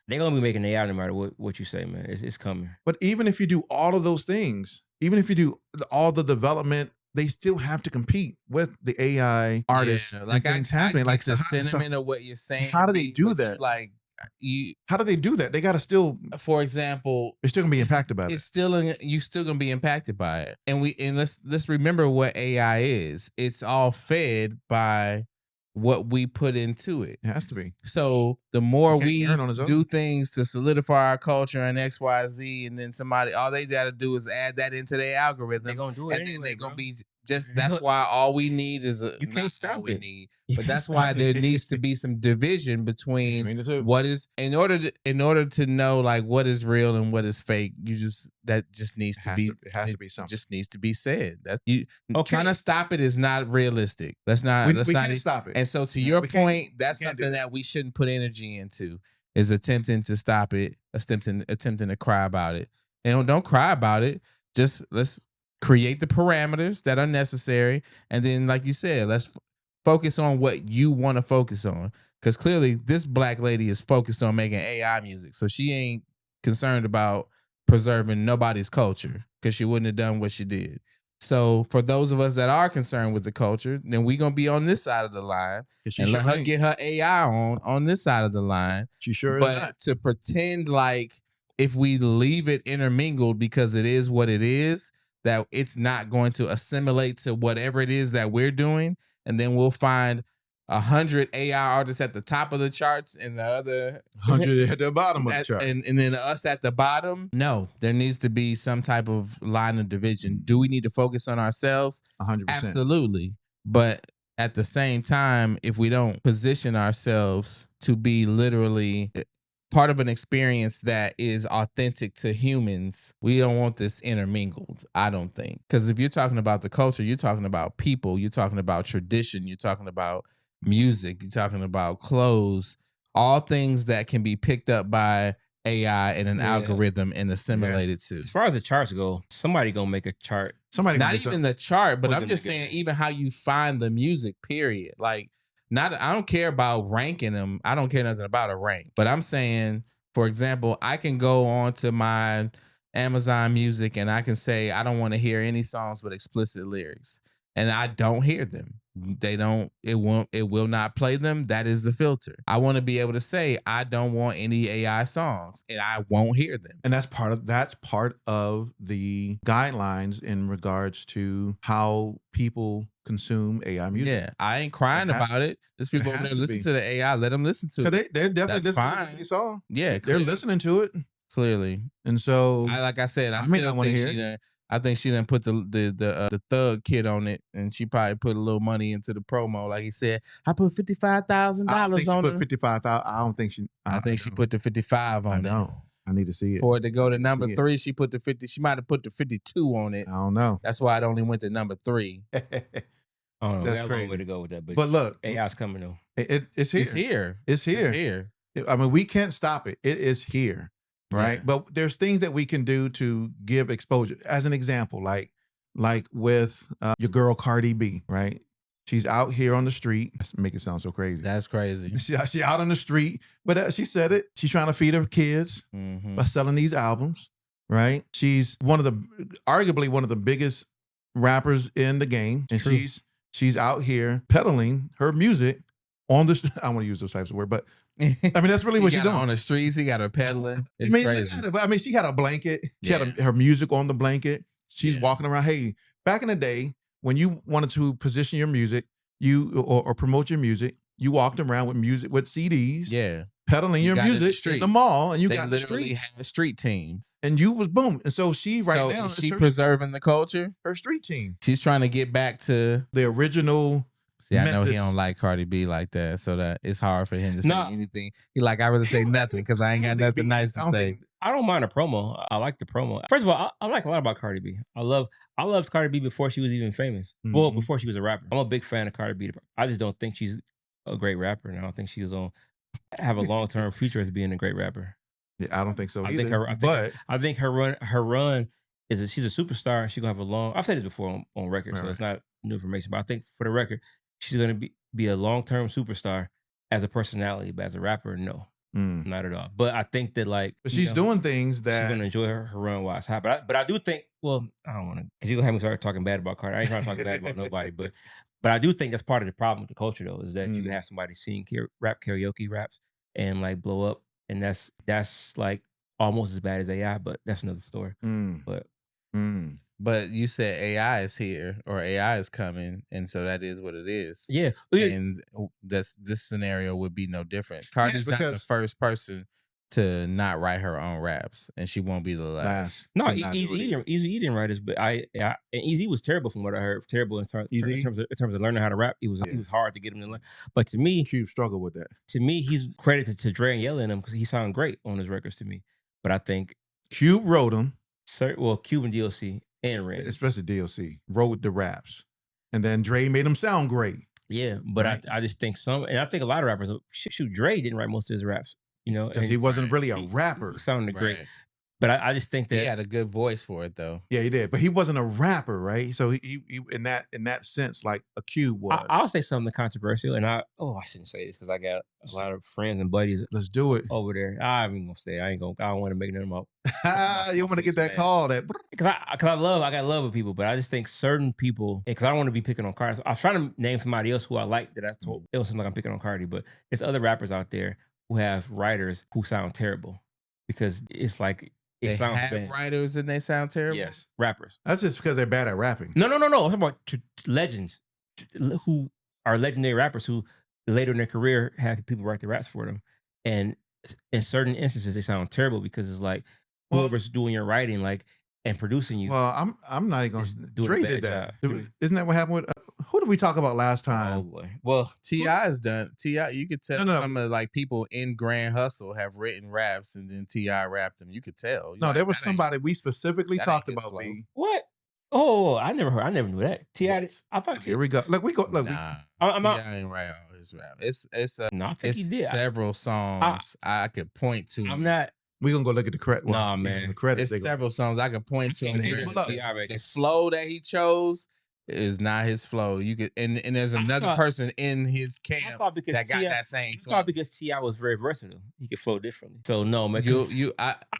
they're gonna be making AI no matter what you say, man. It's coming. But even if you do all of those things, even if you do all the development, they still have to compete with the AI artists like and things happening. like So the sentiment of what you're saying. how do they do that? How do they do that? They got to still, for example, they're still gonna be impacted by it. It's still you still gonna be impacted by it. And let's remember what AI is. It's all fed by what we put into it. It has to be. So the more we on his own. do things to solidify our culture and XYZ, and then somebody, all they got to do is add that into their algorithm. They're gonna do it, and anyway, then they're bro. gonna be just. That's why all we need is a. You can't stop we it. need, You but can't that's stop why it. there needs to be some division between the two. what is in order to know like what is real and what is fake. That just needs to be. It has to be something. Just needs to be said. That you Okay. trying to stop it is not realistic. Let's not. We not can't stop it. And so to your We can't- point, that's we can't do something that we shouldn't put energy into. Is attempting to stop it, attempting to cry about it. And don't cry about it. Just let's create the parameters that are necessary. And then, like you said, let's focus on what you want to focus on. Because clearly this black lady is focused on making AI music. So she ain't concerned about preserving nobody's culture because she wouldn't have done what she did. So for those of us that are concerned with the culture, then we're going to be on this side of the line and let her get her AI on this side of the line. She sure is But not. to pretend like if we leave it intermingled because it is what it is, that it's not going to assimilate to whatever it is that we're doing, and then we'll find 100 AI artists at the top of the charts and the other 100 at the bottom of the chart. and then us at the bottom. No, there needs to be some type of line of division. Do we need to focus on ourselves? 100%. Absolutely. But at the same time, if we don't position ourselves to be literally part of an experience that is authentic to humans, we don't want this intermingled, I don't think. Because if you're talking about the culture, you're talking about people, you're talking about tradition, you're talking about music, you're talking about clothes, all things that can be picked up by AI and an algorithm and assimilated to. As far as the charts go, somebody gonna make a chart. Somebody Not even the chart, but Put I'm them just together. saying even how you find the music, period. Like, I don't care about ranking them. I don't care nothing about a rank. But I'm saying, for example, I can go on to my Amazon Music and I can say I don't want to hear any songs with explicit lyrics. And I don't hear them. It will not play them. That is the filter. I want to be able to say I don't want any AI songs and I won't hear them. And that's part of the guidelines in regards to how people consume AI music. Yeah, I ain't crying about it. There's people over there listen to the AI. Let them listen to it. They're definitely listening fine. to any song. Yeah, They're listening to it. Clearly. And so, like I said, I may still not want to think hear she it. done. I think she done put the thug kid on it, and she probably put a little money into the promo. Like he said, I put $55,000 I don't think she on put it. 55,000. I don't think she. I think she put the 55 on it. I need to see it. For it to go to number see it. 3, she put the 50. She might have put the 52 on it. I don't know. That's why it only went to number 3. Oh, That's we got a long crazy. way to go with that. But look, AI's coming though. It's here. It's here. It's here. It's here. I mean, we can't stop it. It is here, right? Yeah. But there's things that we can do to give exposure. As an example, like with your girl Cardi B, right? She's out here on the street. Make it sound so crazy. That's crazy. She out on the street, but she said it. She's trying to feed her kids by selling these albums, right? She's arguably one of the biggest rappers in the game, and True. she's out here peddling her music on the. I don't want to use those types of words, but I mean that's really what she's doing on the streets. He got her peddling. It's crazy. I mean, she had a blanket. She had her music on the blanket. She's walking around. Hey, back in the day when you wanted to position your music, or promote your music, you walked around with music with CDs. Yeah. Peddling your music in the mall, and you got the literally streets. have street teams, and you was boom. And so she now is she preserving the culture. Her street team. She's trying to get back to the original. See, I know he don't like Cardi B like that, so that it's hard for him to say anything. He like, I rather say nothing because I ain't got nothing nice to say. I don't mind the promo. I like the promo. First of all, I like a lot about Cardi B. I loved Cardi B before she was even famous. Well, before she was a rapper. I'm a big fan of Cardi B. I just don't think she's a great rapper, and I don't think she's gonna have a long-term future as being a great rapper. Yeah, I don't think so either. I think her run is she's a superstar. She's gonna have a long. I've said this before on record, so it's not new information. But I think for the record, she's gonna be a long-term superstar as a personality, but as a rapper, no. Not at all. But I think that like, but she's doing things she's that gonna enjoy her run while it's hot. But I do think, well, I don't want to, because you're gonna have me start talking bad about Cardi. I ain't trying to talk bad about nobody, but I do think that's part of the problem with the culture though, is that you can have somebody sing rap karaoke raps and like blow up, and that's like almost as bad as AI, but that's another story. But you said AI is here or AI is coming, and so that is what it is. Yeah. And this scenario would be no different. Cardi's not the first person to not write her own raps, and she won't be the last. No, Easy didn't write this, but and Easy was terrible from what I heard. Terrible in terms of learning how to rap. He was hard to get him to learn. But to me, Cube struggled with that. To me, he's credited to Dre and Yella in him because he sounded great on his records to me. But I think Cube wrote them. Cube and DLC and Ren, especially DLC, wrote the raps, and then Dre made them sound great. Yeah, but right? I just think and I think a lot of rappers, shoot, Dre didn't write most of his raps, because he wasn't really a rapper. He sounded great. But I just think that he had a good voice for it though. Yeah, he did. But he wasn't a rapper, right? So he in that sense, like a Cube was. I'll say something controversial, and I shouldn't say this because I got a lot of friends and buddies. Let's do it over there. I'm even gonna say I don't want to make them up. You want to get that call that because I got love with people, but I just think certain people, because I don't want to be picking on Cardi. I was trying to name somebody else who I like that I told it was something like I'm picking on Cardi, but there's other rappers out there who have writers who sound terrible because it's like. They have writers and they sound terrible? Yes, rappers. That's just because they're bad at rapping. No. I'm talking about legends who are legendary rappers who later in their career have people write the raps for them. And in certain instances, they sound terrible because it's like whoever's doing your writing and producing you. Well, I'm not even going to. Dre did that. Isn't that what happened with... who did we talk about last time? Oh, boy. Well, T.I. is done. T.I., you could tell some of like people in Grand Hustle have written raps and then T.I. rapped them. You could tell. No, there was somebody we specifically talked about. What? Oh, I never knew that. T.I. I thought here we go. Look, we go. Look, T.I. ain't write all his rap. I think he did. Several songs I could point to. I'm not. We're going to go look at the credit. Nah, man. The credits. There's several songs I could point to. The flow that he chose is not his flow. You could, and there's another person in his camp that got that same flow. I thought because T.I. was very versatile. He could flow differently. So no, man.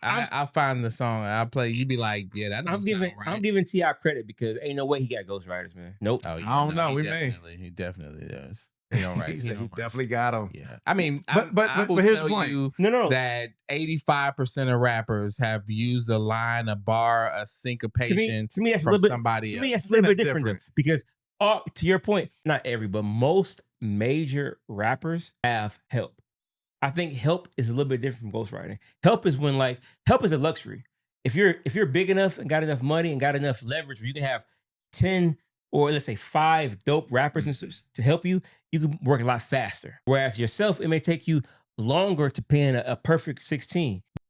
I'll find the song and I'll play. You be like, yeah, that doesn't sound right. I'm giving T.I. credit because ain't no way he got ghostwriters, man. Nope. Oh, I don't know. He definitely does. He don't write. He definitely got him. Yeah, I mean, but here's the point. That 85% of rappers have used a line, a bar, a syncopation to me, that's from a little somebody else. To me, that's a little bit different. Because to your point, not every, but most major rappers have help. I think help is a little bit different from ghostwriting. Help is when help is a luxury. If you're big enough and got enough money and got enough leverage where you can have 10 or let's say 5 dope rappers to help you, you can work a lot faster. Whereas yourself, it may take you longer to pen a perfect 16.